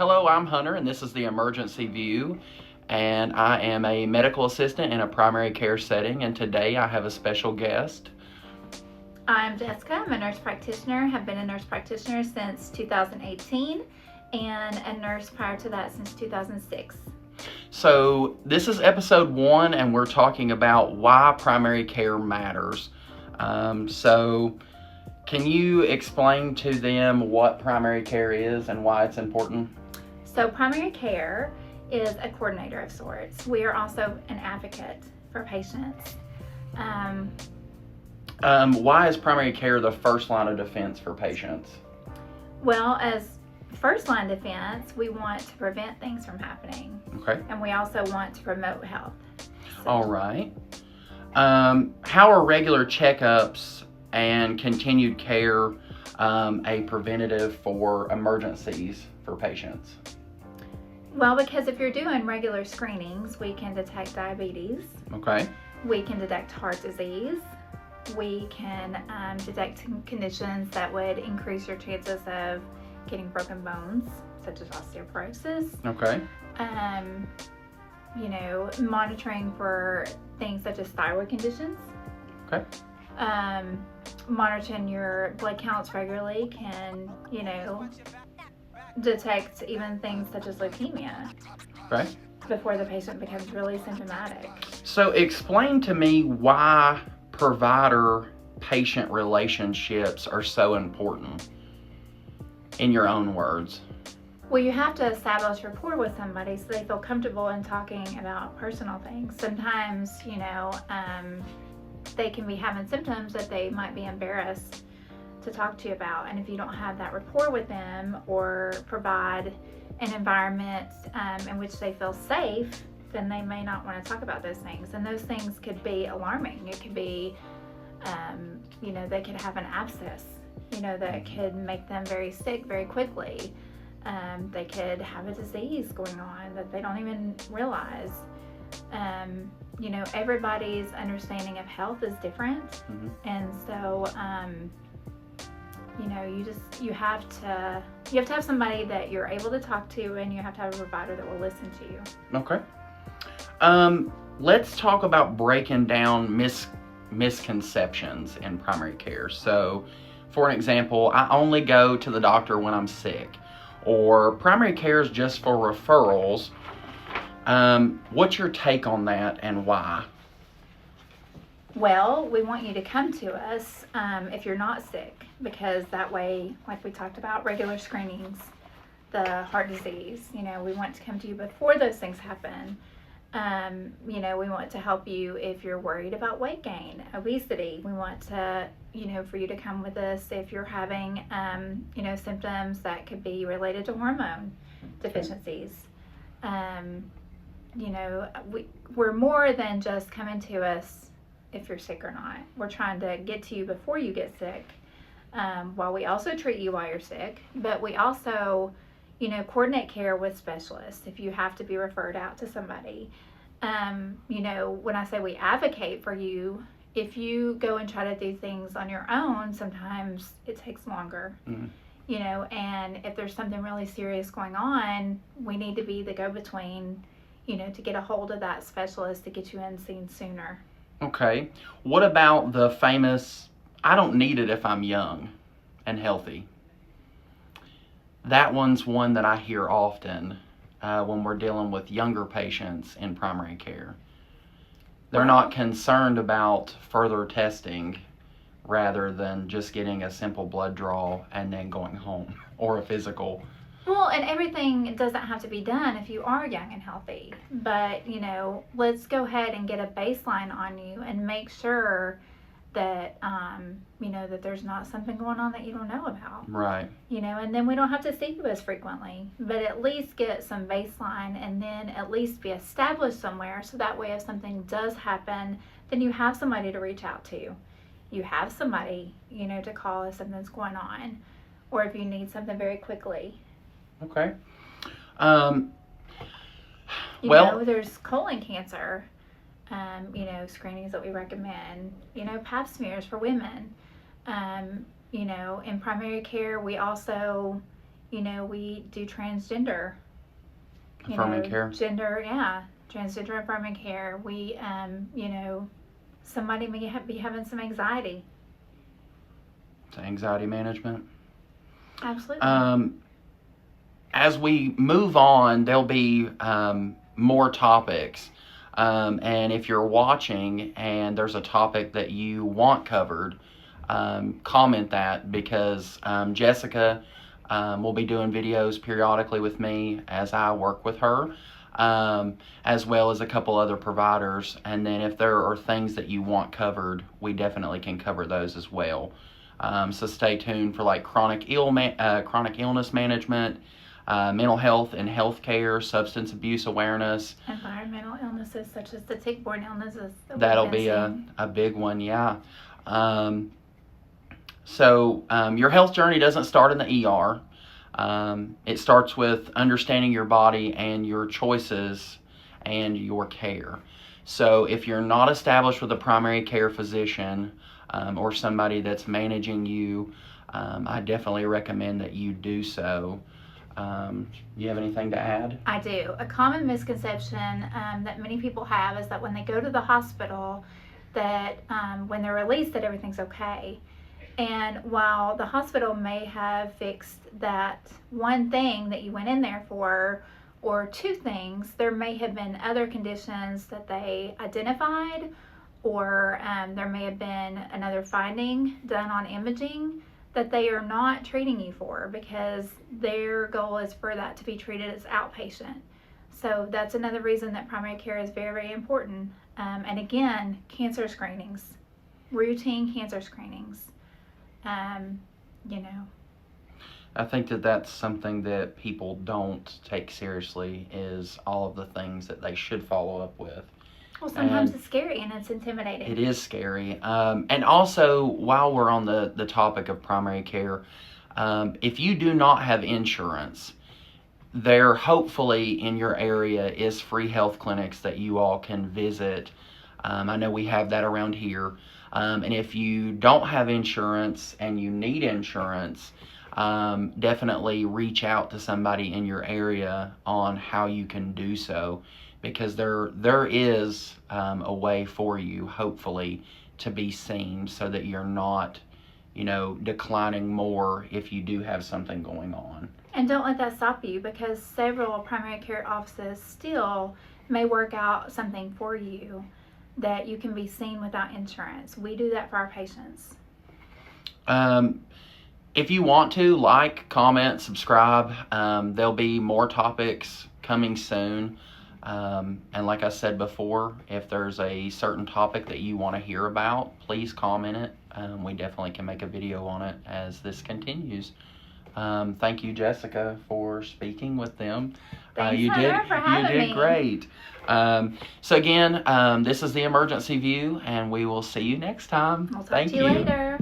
Hello, I'm Hunter, and this is the Emergency View. And I am a medical assistant in a primary care setting, and today I have a special guest. I'm Jessica. I'm a nurse practitioner. Have been a nurse practitioner since 2018 and a nurse prior to that since 2006. So, this is episode 1, and we're talking about why primary care matters. Can you explain to them what primary care is and why it's important? So, primary care is a coordinator of sorts. We are also an advocate for patients. Why is primary care the first line of defense for patients? Well, as first line defense, we want to prevent things from happening. Okay. And we also want to promote health. All right. How are regular checkups and continued care a preventative for emergencies for patients? Well, because if you're doing regular screenings, we can detect diabetes. Okay. We can detect heart disease. We can detect conditions that would increase your chances of getting broken bones, such as osteoporosis. Okay. Monitoring for things such as thyroid conditions. Okay. Monitoring your blood counts regularly can, detect even things such as leukemia. Okay. Before the patient becomes really symptomatic. So explain to me why provider-patient relationships are so important in your own words. Well, you have to establish rapport with somebody so they feel comfortable in talking about personal things. Sometimes, they can be having symptoms that they might be embarrassed to talk to you about. And if you don't have that rapport with them or provide an environment in which they feel safe, then they may not want to talk about those things. And those things could be alarming. It could be, they could have an abscess, that could make them very sick very quickly. They could have a disease going on that they don't even realize. Everybody's understanding of health is different. Mm-hmm. And so, you have to have somebody that you're able to talk to, and you have to have a provider that will listen to you. Okay. Let's talk about breaking down misconceptions in primary care. So, for an example, I only go to the doctor when I'm sick, or primary care is just for referrals. What's your take on that and why? Well, we want you to come to us if you're not sick, because that way, like we talked about, regular screenings, the heart disease, we want to come to you before those things happen. We want to help you if you're worried about weight gain, obesity. We want to, for you to come with us if you're having, symptoms that could be related to hormone deficiencies. We're more than just coming to us if you're sick or not. We're trying to get to you before you get sick, while we also treat you while you're sick, but we also coordinate care with specialists if you have to be referred out to somebody. When I say we advocate for you, if you go and try to do things on your own, sometimes it takes longer. Mm-hmm. And if there's something really serious going on, we need to be the go-between, to get a hold of that specialist to get you in seen sooner. Okay. What about the famous, I don't need it if I'm young and healthy? That one's one that I hear often when we're dealing with younger patients in primary care. They're not concerned about further testing rather than just getting a simple blood draw and then going home, or a physical. Well, and everything doesn't have to be done if you are young and healthy. But, let's go ahead and get a baseline on you and make sure that, that there's not something going on that you don't know about. Right. And then we don't have to see you as frequently, but at least get some baseline and then at least be established somewhere, so that way if something does happen, then you have somebody to reach out to. You have somebody, to call if something's going on, or if you need something very quickly. Okay. There's colon cancer, screenings that we recommend, pap smears for women. In primary care, we also, We do transgender. Affirming care. Transgender affirming care. We, somebody may be having some anxiety. It's anxiety management. Absolutely. As we move on, there'll be more topics. And if you're watching and there's a topic that you want covered, comment that, because Jessica will be doing videos periodically with me as I work with her, as well as a couple other providers. And then if there are things that you want covered, we definitely can cover those as well. So stay tuned for like chronic illness management, mental health and healthcare, substance abuse awareness. Environmental illnesses such as the tick-borne illnesses. That'll be a big one, yeah. So your health journey doesn't start in the ER. It starts with understanding your body and your choices and your care. So if you're not established with a primary care physician or somebody that's managing you, I definitely recommend that you do so. You have anything to add? I do. A common misconception that many people have is that when they go to the hospital, that when they're released, that everything's okay. And while the hospital may have fixed that one thing that you went in there for, or two things, there may have been other conditions that they identified, or there may have been another finding done on imaging that they are not treating you for, because their goal is for that to be treated as outpatient. So that's another reason that primary care is very, very important. And again, cancer screenings, routine cancer screenings. I think that that's something that people don't take seriously, is all of the things that they should follow up with. Well, sometimes it's scary and it's intimidating. It is scary. And also, while we're on the topic of primary care, if you do not have insurance, there hopefully in your area is free health clinics that you all can visit. I know we have that around here. And if you don't have insurance and you need insurance, definitely reach out to somebody in your area on how you can do so, because there is a way for you, hopefully, to be seen so that you're not, declining more if you do have something going on. And don't let that stop you, because several primary care offices still may work out something for you that you can be seen without insurance. We do that for our patients. If you want to, like, comment, subscribe. There'll be more topics coming soon. And like I said before, if there's a certain topic that you want to hear about, please comment it. We definitely can make a video on it as this continues. Thank you, Jessica, for speaking with them. Thanks, Hunter, for having me. You did great. So again, this is the Emergency View, and we will see you next time. We'll talk to you later.